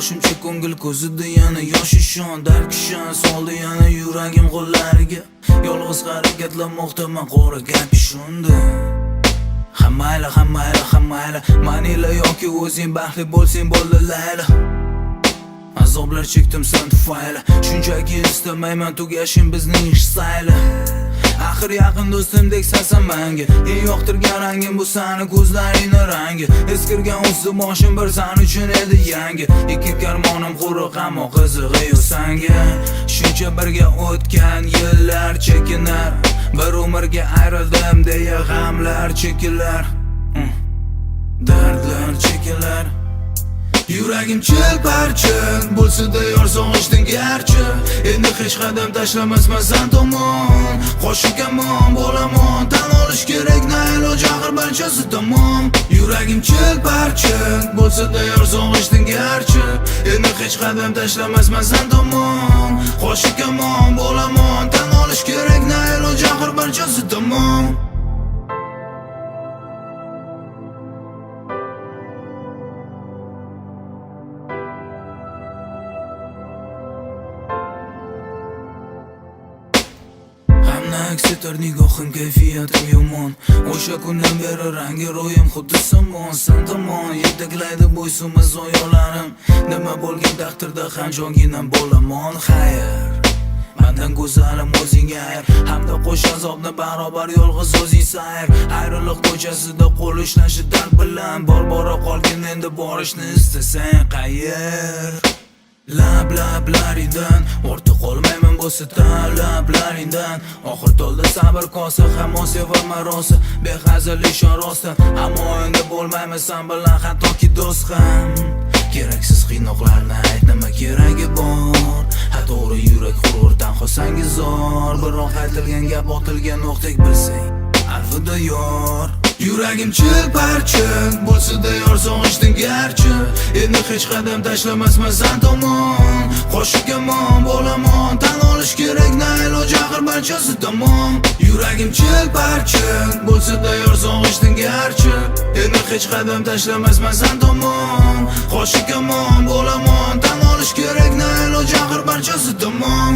boshimcha ko'ngil ko'zida yana yosh ishon darkishan soldi yana yuragim qo'llariga yolg'iz harakatlanmoqdaman qora kapishonda hammayla manila yoki o'zing baxtli bo'lsang bo'ldi layla azoblar chekdim sen tufayli shunchaki istamayman tugashim bizning ish sayli axir yaqin do'stimdek sansan menga eng yoqtirgan rangim bu sani ko'zlaringning rangi eskirgan o'zi boshim bir san uchun edi yangi ikki karmonim quruq ammo qizig'i yo'q sanga shuncha birga o'tgan yillar chekinar bir umrga ayrildim deya g'amlar chekilar dardlar chekilar yuragim chil-parchin bo'lsa-da yor sog'ishding garchi endi hech qadam tashlamasman san tomon qo'shiq kamon bo'lamon tan olish kerak na iloj axir barchasi tamom yuragim chil-parchin bo'lsa-da yor sog'ishding garchi endi hech qadam tashlamasman san tomon qo'shiq kamon bo'lamon tan olish kerak na iloj axir barchasi tamom aks etar nigohim kayfiyatim yomon o'sha kundan beri rangi ro'yim xuddi somon san tomon yetaklaydi bo'ysunmas oyoqlarim nima bo'lgan taqdirda ham jonginam bo'lamon xayr mendan go'zalim o'zingga ayr hamda qo'sh azobni barobar yolg'iz o'zing sayr ayriliq ko'chasida qo'l ushlashi dard bilan bora qolgin endi borishni istasang qayer lablaringdan ortiq qolmayman bo'lsa talablaringdan oxir to'ldi sabr kosa hamon sevaman rosa behazil ishon rostdan ammo endi bo'lmayman san bilan hattoki do'st ham keraksiz qiynoqlarni ayt nima keragi bor to'g'ri yurak hurur tanho sangi zor biroq aytilgan gap otilgan o'qdek bilsang alvida yor yuragim chil-parchin bo'lsa-da yor sog'ishding garchi endi hech qadam tashlamasman san tomon qo'shiq kamon bo'lamon tan olish kerak na iloj axir barchasi tamom yuragim chil-parchin bo'lsa-da yor sog'ishding garchi endi hech qadam tashlamasman san tomon qo'shiq kamon bo'lamon tan olish kerak na iloj axir barchasi tamom